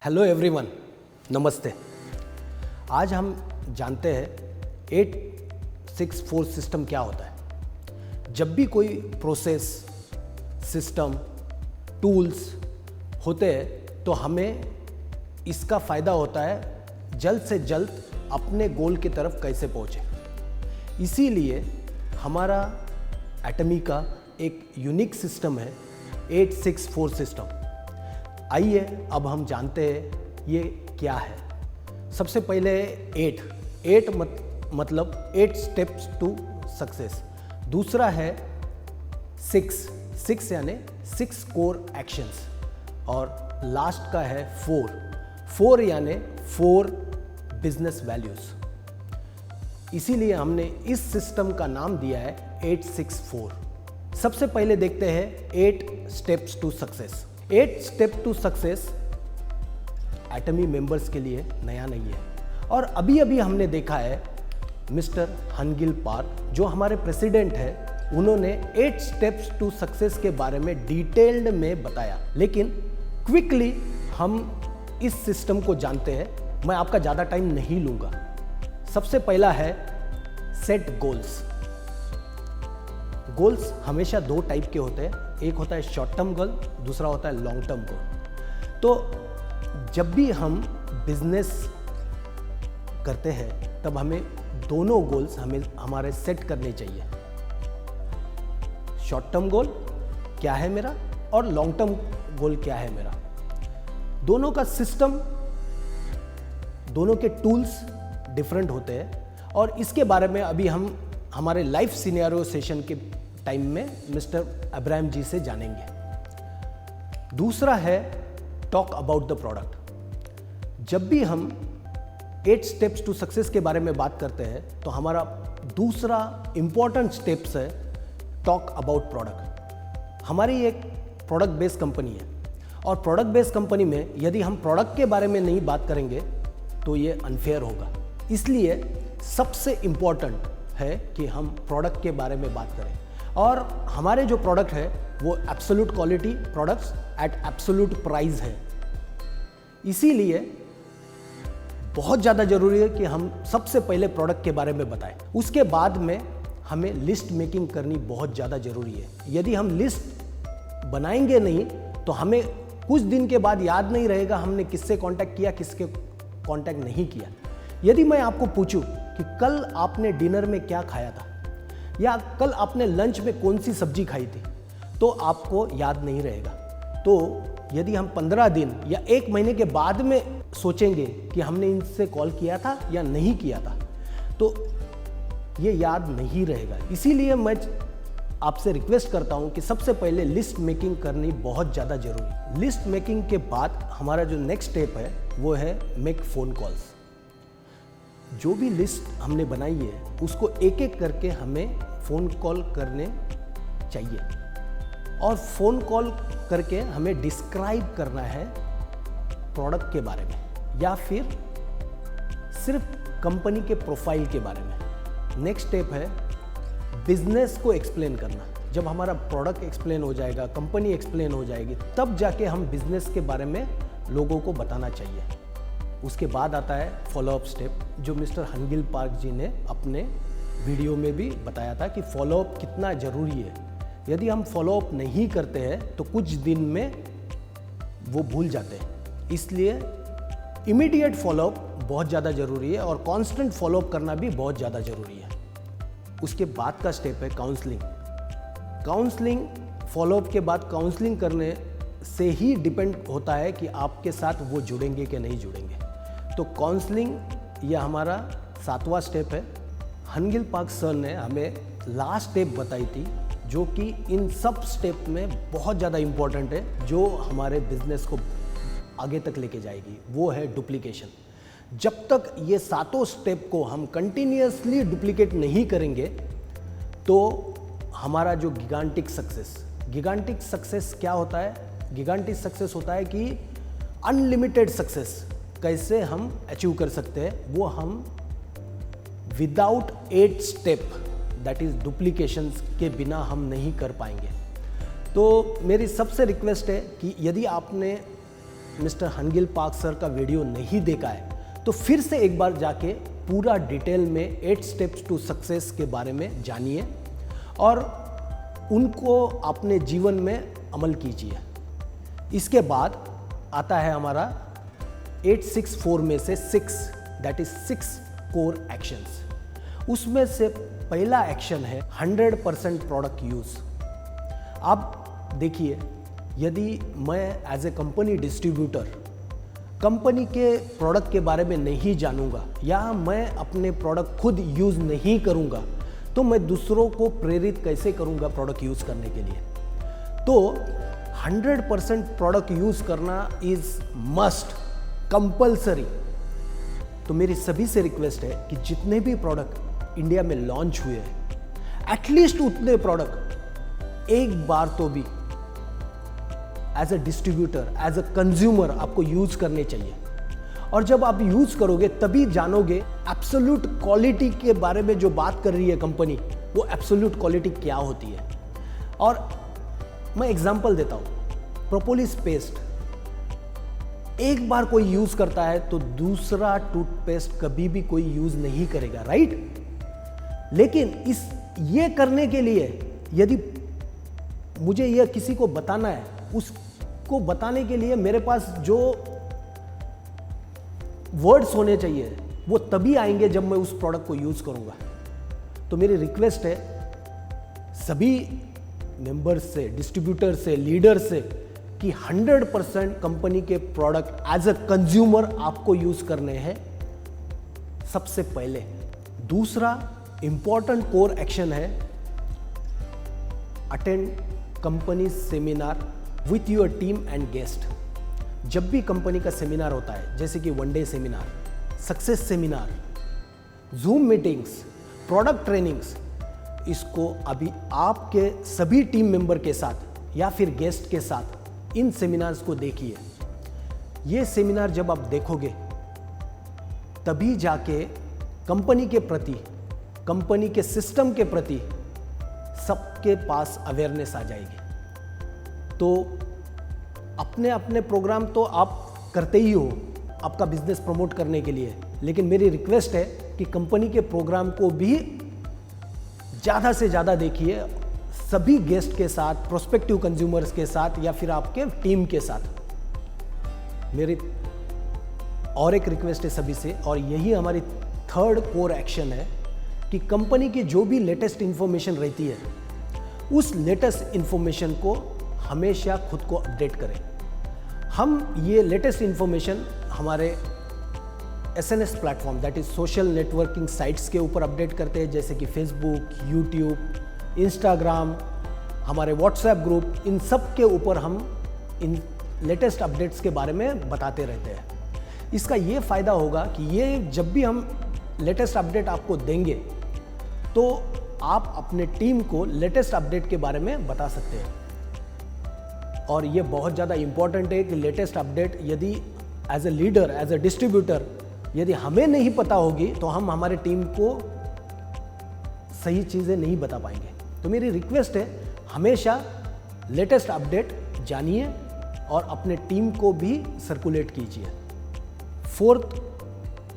Hello everyone, नमस्ते। आज हम जानते हैं 864 सिस्टम क्या होता है। जब भी कोई प्रोसेस, सिस्टम, टूल्स होते हैं तो हमें इसका फ़ायदा होता है जल्द से जल्द अपने गोल की तरफ कैसे पहुँचे। इसीलिए हमारा एटमी का एक यूनिक सिस्टम है 864 सिस्टम। आइए अब हम जानते हैं ये क्या है। सबसे पहले 8 मतलब 8 स्टेप्स टू सक्सेस। दूसरा है 6 यानी 6 कोर एक्शंस। और लास्ट का है 4 यानी 4 बिजनेस वैल्यूज। इसीलिए हमने इस सिस्टम का नाम दिया है 864। सबसे पहले देखते हैं 8 steps to success. 8 step to success Atomy members के लिए नया नहीं है। और अभी हमने देखा है मिस्टर हनगिल पार्क जो हमारे प्रेसिडेंट है, उन्होंने 8 स्टेप्स टू सक्सेस के बारे में डिटेल्ड में बताया। लेकिन क्विकली हम इस सिस्टम को जानते हैं। मैं आपका ज़्यादा टाइम नहीं लूँगा। सबसे पहला है सेट गोल्स। गोल्स हमेशा 2 टाइप के होते हैं। एक होता है शॉर्ट टर्म गोल, दूसरा होता है लॉन्ग टर्म गोल। तो जब भी हम बिजनेस करते हैं तब हमें दोनों गोल्स हमारे सेट करने चाहिए। शॉर्ट टर्म गोल क्या है मेरा और लॉन्ग टर्म गोल क्या है मेरा। दोनों का सिस्टम, दोनों के टूल्स डिफरेंट होते हैं। और इसके बारे में अभी हम हमारे लाइफ सिनेरियो सेशन के टाइम में मिस्टर अब्राहम जी से जानेंगे। दूसरा है टॉक अबाउट द प्रोडक्ट। जब भी हम 8 स्टेप्स टू सक्सेस के बारे में बात करते हैं तो हमारा दूसरा इंपॉर्टेंट स्टेप्स है टॉक अबाउट प्रोडक्ट। हमारी एक प्रोडक्ट बेस्ड कंपनी है और प्रोडक्ट बेस्ड कंपनी में यदि हम प्रोडक्ट के बारे में नहीं बात करेंगे तो ये अनफेयर होगा। इसलिए सबसे इंपॉर्टेंट है कि हम प्रोडक्ट के बारे में बात करें। और हमारे जो प्रोडक्ट है वो absolute quality products at absolute price है। इसीलिए बहुत ज़्यादा ज़रूरी है कि हम सबसे पहले प्रोडक्ट के बारे में बताएं। उसके बाद में हमें लिस्ट मेकिंग करनी बहुत ज़्यादा ज़रूरी है। यदि हम लिस्ट बनाएंगे नहीं तो हमें कुछ दिन के बाद याद नहीं रहेगा हमने किससे कांटेक्ट किया, किसके कांटेक्ट नहीं किया। यदि मैं आपको पूछूं कि कल आपने डिनर में क्या खाया था या कल आपने लंच में कौन सी सब्जी खाई थी, तो आपको याद नहीं रहेगा। तो यदि हम 15 दिन या 1 महीने के बाद में सोचेंगे कि हमने इनसे कॉल किया था या नहीं किया था, तो ये याद नहीं रहेगा। इसीलिए मैं आपसे रिक्वेस्ट करता हूं कि सबसे पहले लिस्ट मेकिंग करनी बहुत ज़्यादा जरूरी है। लिस्ट मेकिंग के बाद हमारा जो नेक्स्ट स्टेप है वो है मेक फ़ोन कॉल्स। जो भी लिस्ट हमने बनाई है उसको एक एक करके हमें फ़ोन कॉल करने चाहिए। और फ़ोन कॉल करके हमें डिस्क्राइब करना है प्रोडक्ट के बारे में या फिर सिर्फ कंपनी के प्रोफाइल के बारे में। नेक्स्ट स्टेप है बिजनेस को एक्सप्लेन करना। जब हमारा प्रोडक्ट एक्सप्लेन हो जाएगा, कंपनी एक्सप्लेन हो जाएगी, तब जाके हम बिजनेस के बारे में लोगों को बताना चाहिए। उसके बाद आता है फॉलोअप स्टेप, जो मिस्टर हनगिल पार्क जी ने अपने वीडियो में भी बताया था कि फॉलोअप कितना ज़रूरी है। यदि हम फॉलोअप नहीं करते हैं तो कुछ दिन में वो भूल जाते हैं। इसलिए इमीडिएट फॉलोअप बहुत ज़्यादा ज़रूरी है और कांस्टेंट फॉलोअप करना भी बहुत ज़्यादा ज़रूरी है। उसके बाद का स्टेप है काउंसलिंग। काउंसलिंग फॉलोअप के बाद काउंसलिंग करने से ही डिपेंड होता है कि आपके साथ वो जुड़ेंगे कि नहीं जुड़ेंगे। तो काउंसलिंग यह हमारा 7वां स्टेप है। हनगिल पार्क सर ने हमें लास्ट स्टेप बताई थी जो कि इन सब स्टेप में बहुत ज़्यादा इम्पोर्टेंट है, जो हमारे बिजनेस को आगे तक लेके जाएगी। वो है डुप्लीकेशन। जब तक ये 7 स्टेप को हम कंटिन्यूसली डुप्लीकेट नहीं करेंगे तो हमारा जो गिगांटिक सक्सेस क्या होता है? गिगांटिक सक्सेस होता है कि अनलिमिटेड सक्सेस कैसे हम अचीव कर सकते हैं, वो हम without 8 step that is duplications के बिना हम नहीं कर पाएंगे। तो मेरी सबसे रिक्वेस्ट है कि यदि आपने मिस्टर हनगिल पार्क सर का वीडियो नहीं देखा है तो फिर से एक बार जाके पूरा डिटेल में 8 स्टेप्स टू सक्सेस के बारे में जानिए और उनको अपने जीवन में अमल कीजिए। इसके बाद आता है हमारा 864 में से 6, दैट इज 6 कोर एक्शंस। उसमें से पहला एक्शन है 100% प्रोडक्ट यूज। आप देखिए, यदि मैं as a company distributor company के प्रोडक्ट के बारे में नहीं जानूंगा या मैं अपने प्रोडक्ट खुद यूज नहीं करूंगा तो मैं दूसरों को प्रेरित कैसे करूंगा प्रोडक्ट यूज करने के लिए। तो 100% प्रोडक्ट यूज करना इज मस्ट, कंपल्सरी। तो मेरी सभी से रिक्वेस्ट है कि जितने भी प्रोडक्ट इंडिया में लॉन्च हुए हैं एटलीस्ट उतने प्रोडक्ट एक बार तो भी as a distributor, as a consumer आपको यूज करने चाहिए। और जब आप यूज करोगे तभी जानोगे एब्सोल्यूट क्वालिटी के बारे में जो बात कर रही है कंपनी, वो एब्सोल्यूट क्वालिटी क्या होती है। और मैं एग्जांपल देता हूं, प्रोपोलिस पेस्ट एक बार कोई यूज करता है तो दूसरा टूथपेस्ट कभी भी कोई यूज नहीं करेगा, राइट। लेकिन ये करने के लिए यदि मुझे यह किसी को बताना है, उसको बताने के लिए मेरे पास जो वर्ड्स होने चाहिए वो तभी आएंगे जब मैं उस प्रोडक्ट को यूज करूंगा। तो मेरी रिक्वेस्ट है सभी मेंबर्स से, डिस्ट्रीब्यूटर से, लीडर से कि 100% कंपनी के प्रोडक्ट एज अ कंज्यूमर आपको यूज करने हैं सबसे पहले। दूसरा इंपॉर्टेंट कोर एक्शन है attend company seminar with your team and guest. जब भी कंपनी का सेमिनार होता है, जैसे कि 1 day seminar, success seminar, zoom meetings, product trainings, इसको अभी आपके सभी टीम मेंबर के साथ या फिर गेस्ट के साथ इन सेमिनार्स को देखिए। ये सेमिनार जब आप देखोगे तभी जाके कंपनी के प्रति, कंपनी के सिस्टम के प्रति सबके पास अवेयरनेस आ जाएगी। तो अपने अपने प्रोग्राम तो आप करते ही हो आपका बिजनेस प्रमोट करने के लिए, लेकिन मेरी रिक्वेस्ट है कि कंपनी के प्रोग्राम को भी ज़्यादा से ज़्यादा देखिए, सभी गेस्ट के साथ, प्रोस्पेक्टिव कंज्यूमर्स के साथ या फिर आपके टीम के साथ। मेरी और एक रिक्वेस्ट है सभी से, और यही हमारी 3rd कोर एक्शन है कि कंपनी की जो भी लेटेस्ट इंफॉर्मेशन रहती है उस लेटेस्ट इंफॉर्मेशन को हमेशा खुद को अपडेट करें। हम ये लेटेस्ट इंफॉर्मेशन हमारे SNS platform, that is social networking sites के ऊपर अपडेट करते हैं, जैसे कि फेसबुक, यूट्यूब, इंस्टाग्राम, हमारे व्हाट्सएप ग्रुप, इन सब के ऊपर हम इन लेटेस्ट अपडेट्स के बारे में बताते रहते हैं। इसका ये फ़ायदा होगा कि ये जब भी हम लेटेस्ट अपडेट आपको देंगे तो आप अपने टीम को लेटेस्ट अपडेट के बारे में बता सकते हैं। और ये बहुत ज़्यादा इम्पॉर्टेंट है कि लेटेस्ट अपडेट यदि as a leader, as a distributor यदि हमें नहीं पता होगी तो हम हमारे टीम को सही चीज़ें नहीं बता पाएंगे। तो मेरी रिक्वेस्ट है हमेशा लेटेस्ट अपडेट जानिए और अपने टीम को भी सर्कुलेट कीजिए। 4th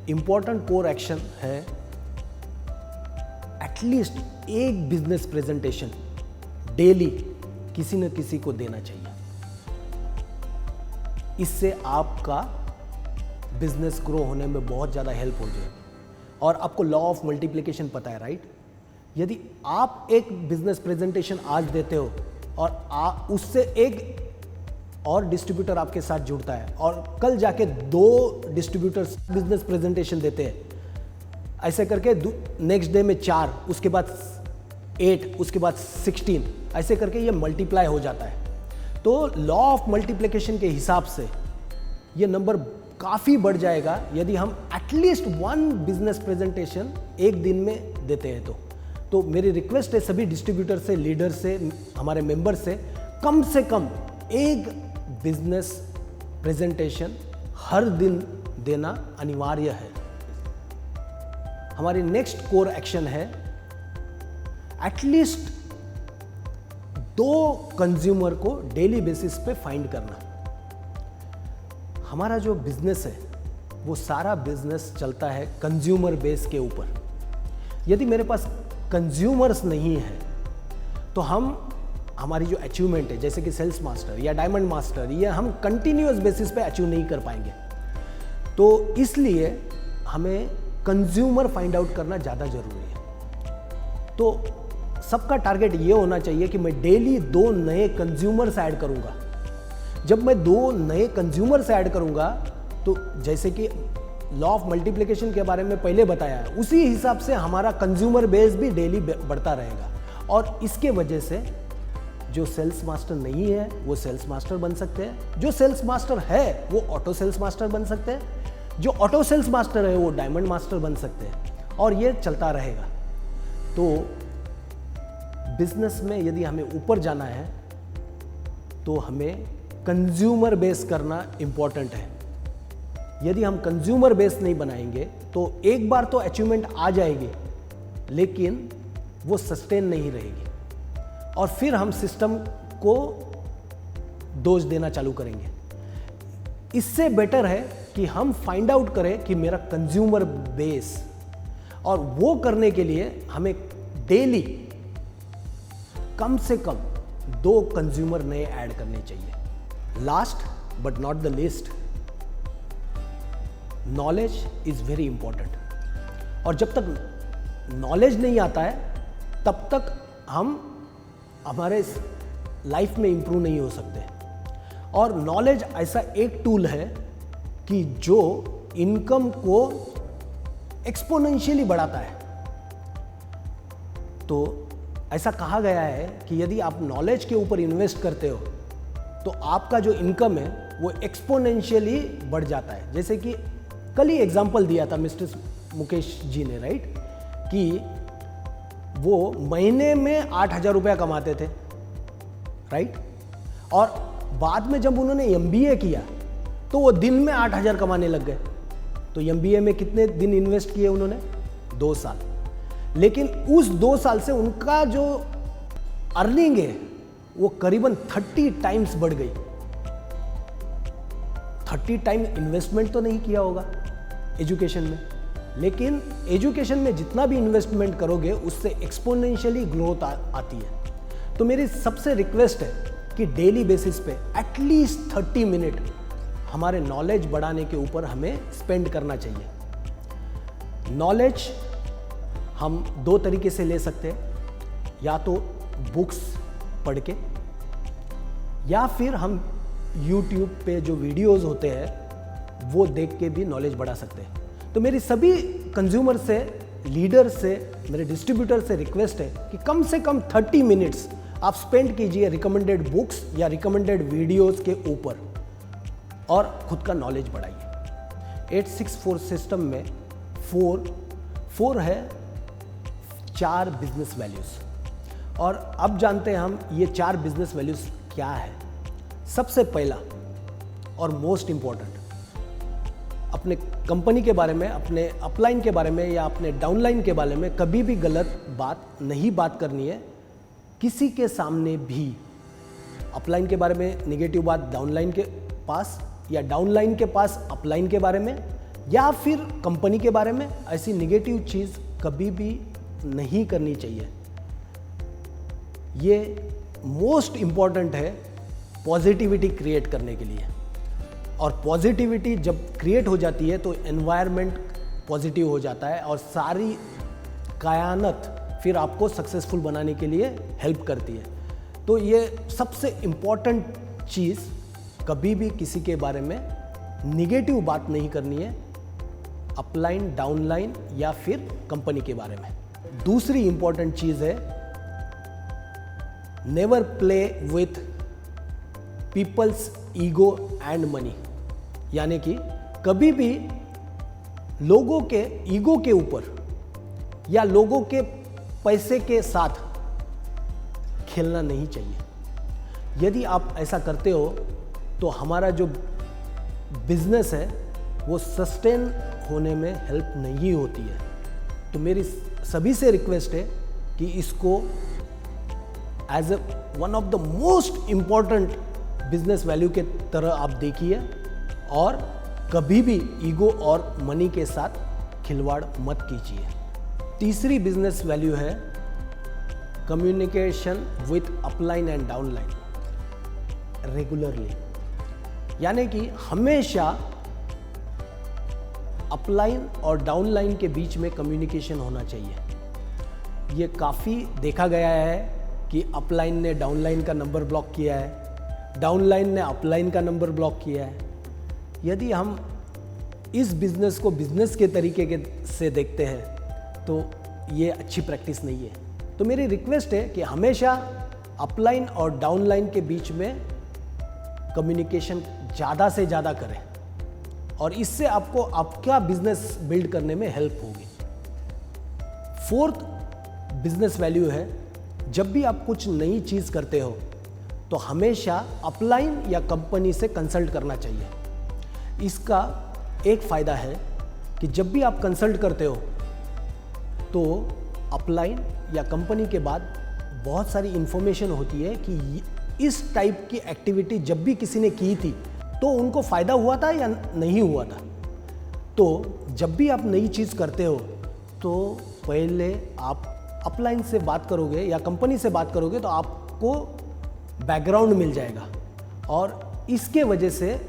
इंपॉर्टेंट कोर एक्शन है एटलीस्ट एक बिजनेस प्रेजेंटेशन डेली किसी न किसी को देना चाहिए। इससे आपका बिजनेस ग्रो होने में बहुत ज़्यादा हेल्प हो जाएगी। और आपको लॉ ऑफ मल्टीप्लिकेशन पता है, राइट। यदि आप एक बिजनेस प्रेजेंटेशन आज देते हो और उससे एक और डिस्ट्रीब्यूटर आपके साथ जुड़ता है और कल जाके 2 डिस्ट्रीब्यूटर्स बिजनेस प्रेजेंटेशन देते हैं, ऐसे करके नेक्स्ट डे में 4, उसके बाद 8, उसके बाद 16, ऐसे करके ये मल्टीप्लाई हो जाता है। तो लॉ ऑफ मल्टीप्लिकेशन के हिसाब से ये नंबर काफ़ी बढ़ जाएगा यदि हम एटलीस्ट 1 बिजनेस प्रेजेंटेशन एक दिन में देते हैं। तो मेरी रिक्वेस्ट है सभी डिस्ट्रीब्यूटर से, लीडर से, हमारे मेंबर से कम एक बिजनेस प्रेजेंटेशन हर दिन देना अनिवार्य है। हमारी नेक्स्ट कोर एक्शन है एटलीस्ट 2 कंज्यूमर को डेली बेसिस पे फाइंड करना। हमारा जो बिजनेस है वो सारा बिजनेस चलता है कंज्यूमर बेस के ऊपर। यदि मेरे पास कंज्यूमर्स नहीं है तो हमारी जो अचीवमेंट है जैसे कि सेल्स मास्टर या डायमंड मास्टर, ये हम कंटिन्यूअस बेसिस पे अचीव नहीं कर पाएंगे। तो इसलिए हमें कंज्यूमर फाइंड आउट करना ज़्यादा ज़रूरी है। तो सबका टारगेट ये होना चाहिए कि मैं डेली 2 नए कंज्यूमर्स ऐड करूँगा। जब मैं 2 नए कंज्यूमर्स ऐड करूँगा तो जैसे कि लॉ ऑफ मल्टीप्लिकेशन के बारे में पहले बताया है, उसी हिसाब से हमारा कंज्यूमर बेस भी डेली बढ़ता रहेगा। और इसके वजह से जो सेल्स मास्टर नहीं है वो सेल्स मास्टर बन सकते हैं, जो सेल्स मास्टर है वो ऑटो सेल्स मास्टर बन सकते हैं, जो ऑटो सेल्स मास्टर है वो डायमंड मास्टर बन सकते हैं, और ये चलता रहेगा। तो बिजनेस में यदि हमें ऊपर जाना है तो हमें कंज्यूमर बेस करना इंपॉर्टेंट है। यदि हम कंज्यूमर बेस नहीं बनाएंगे तो एक बार तो अचीवमेंट आ जाएगी लेकिन वो सस्टेन नहीं रहेगी, और फिर हम सिस्टम को दोष देना चालू करेंगे। इससे बेटर है कि हम फाइंड आउट करें कि मेरा कंज्यूमर बेस, और वो करने के लिए हमें डेली कम से कम 2 कंज्यूमर नए ऐड करने चाहिए। Last but not the least, knowledge is very important. और जब तक नॉलेज नहीं आता है तब तक हम हमारे लाइफ में इंप्रूव नहीं हो सकते। और नॉलेज ऐसा एक टूल है कि जो इनकम को एक्सपोनेंशियली बढ़ाता है। तो ऐसा कहा गया है कि यदि आप नॉलेज के ऊपर इन्वेस्ट करते हो तो आपका जो इनकम है वो एक्सपोनेंशियली बढ़ जाता है। जैसे कि कल ही एग्जांपल दिया था मिस्टर मुकेश जी ने, राइट, कि वो महीने में 8,000 रुपया कमाते थे, राइट, और बाद में जब उन्होंने MBA किया तो वो दिन में 8,000 कमाने लग गए। तो MBA में कितने दिन इन्वेस्ट किए उन्होंने? 2 साल। लेकिन उस 2 साल से उनका जो अर्निंग है वो करीबन 30 टाइम्स बढ़ गई। 30 टाइम इन्वेस्टमेंट तो नहीं किया होगा एजुकेशन में, लेकिन एजुकेशन में जितना भी इन्वेस्टमेंट करोगे उससे एक्सपोनेंशियली ग्रोथ आती है। तो मेरी सबसे रिक्वेस्ट है कि डेली बेसिस पे एटलीस्ट 30 मिनट हमारे नॉलेज बढ़ाने के ऊपर हमें स्पेंड करना चाहिए। नॉलेज हम 2 तरीके से ले सकते हैं, या तो बुक्स पढ़ के, या फिर हम YouTube पे जो वीडियोस होते हैं वो देख के भी नॉलेज बढ़ा सकते हैं। तो मेरी सभी कंज्यूमर से, लीडर से, मेरे डिस्ट्रीब्यूटर से रिक्वेस्ट है कि कम से कम 30 मिनट्स आप स्पेंड कीजिए रिकमेंडेड बुक्स या रिकमेंडेड वीडियोस के ऊपर, और खुद का नॉलेज बढ़ाइए। 864 सिस्टम में 4 है 4 बिजनेस वैल्यूज, और अब जानते हैं हम ये 4 बिजनेस वैल्यूज क्या है। सबसे पहला और मोस्ट इंपॉर्टेंट, अपने कंपनी के बारे में, अपने अपलाइन के बारे में या अपने डाउनलाइन के बारे में कभी भी गलत बात करनी है किसी के सामने भी। अपलाइन के बारे में नेगेटिव बात डाउनलाइन के पास, या डाउनलाइन के पास अपलाइन के बारे में, या फिर कंपनी के बारे में ऐसी नेगेटिव चीज़ कभी भी नहीं करनी चाहिए। ये मोस्ट इंपॉर्टेंट है पॉजिटिविटी क्रिएट करने के लिए, और पॉजिटिविटी जब क्रिएट हो जाती है तो एनवायरनमेंट पॉजिटिव हो जाता है, और सारी कायनात फिर आपको सक्सेसफुल बनाने के लिए हेल्प करती है। तो ये सबसे इम्पॉर्टेंट चीज़, कभी भी किसी के बारे में निगेटिव बात नहीं करनी है, अपलाइन, डाउनलाइन या फिर कंपनी के बारे में। दूसरी इंपॉर्टेंट चीज़ है never play with people's ego and money, यानी कि कभी भी लोगों के ईगो के ऊपर या लोगों के पैसे के साथ खेलना नहीं चाहिए। यदि आप ऐसा करते हो तो हमारा जो बिजनेस है वो सस्टेन होने में हेल्प नहीं होती है। तो मेरी सभी से रिक्वेस्ट है कि इसको as a one of the most important business value के तरह आप देखिए और कभी भी ईगो और मनी के साथ खिलवाड़ मत कीजिए। तीसरी बिजनेस वैल्यू है communication with upline and downline regularly, यानी कि हमेशा अपलाइन और डाउनलाइन के बीच में कम्युनिकेशन होना चाहिए। ये काफ़ी देखा गया है कि अपलाइन ने डाउनलाइन का नंबर ब्लॉक किया है, डाउनलाइन ने अपलाइन का नंबर ब्लॉक किया है। यदि हम इस बिज़नेस को बिज़नेस के तरीके से देखते हैं तो ये अच्छी प्रैक्टिस नहीं है। तो मेरी रिक्वेस्ट है कि हमेशा अपलाइन और डाउनलाइन के बीच में कम्युनिकेशन ज़्यादा से ज़्यादा करें और इससे आपको आपका बिजनेस बिल्ड करने में हेल्प होगी। फोर्थ बिजनेस वैल्यू है, जब भी आप कुछ नई चीज़ करते हो तो हमेशा अपलाइन या कंपनी से कंसल्ट करना चाहिए। इसका एक फ़ायदा है कि जब भी आप कंसल्ट करते हो तो अपलाइन या कंपनी के बाद बहुत सारी इंफॉर्मेशन होती है कि इस टाइप की एक्टिविटी जब भी किसी ने की थी तो उनको फ़ायदा हुआ था या नहीं हुआ था। तो जब भी आप नई चीज़ करते हो तो पहले आप अपलाइन से बात करोगे या कंपनी से बात करोगे तो आपको बैकग्राउंड मिल जाएगा और इसके वजह से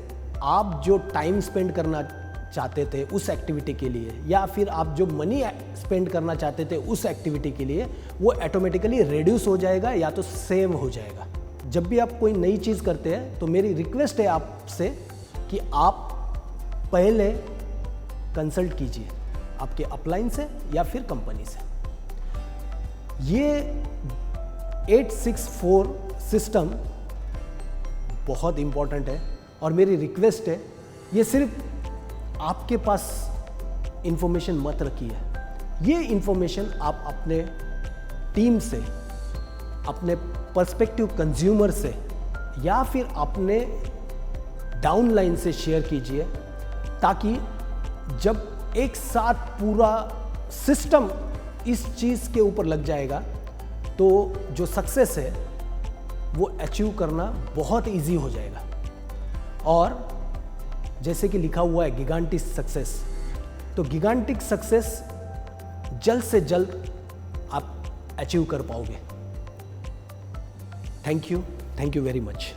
आप जो टाइम स्पेंड करना चाहते थे उस एक्टिविटी के लिए या फिर आप जो मनी स्पेंड करना चाहते थे उस एक्टिविटी के लिए वो ऑटोमेटिकली रिड्यूस हो जाएगा या तो सेव हो जाएगा। जब भी आप कोई नई चीज़ करते हैं तो मेरी रिक्वेस्ट है आपसे कि आप पहले कंसल्ट कीजिए आपके अपलाइन से या फिर कंपनी से। ये 864 सिस्टम बहुत इम्पॉर्टेंट है और मेरी रिक्वेस्ट है ये सिर्फ आपके पास इंफॉर्मेशन मत रखिए, ये इंफॉर्मेशन आप अपने टीम से, अपने पर्सपेक्टिव कंज्यूमर से या फिर अपने डाउनलाइन से शेयर कीजिए ताकि जब एक साथ पूरा सिस्टम इस चीज़ के ऊपर लग जाएगा तो जो सक्सेस है वो अचीव करना बहुत इजी हो जाएगा। और जैसे कि लिखा हुआ है गिगांटिक सक्सेस, तो गिगांटिक सक्सेस जल्द से जल्द आप अचीव कर पाओगे। Thank you very much.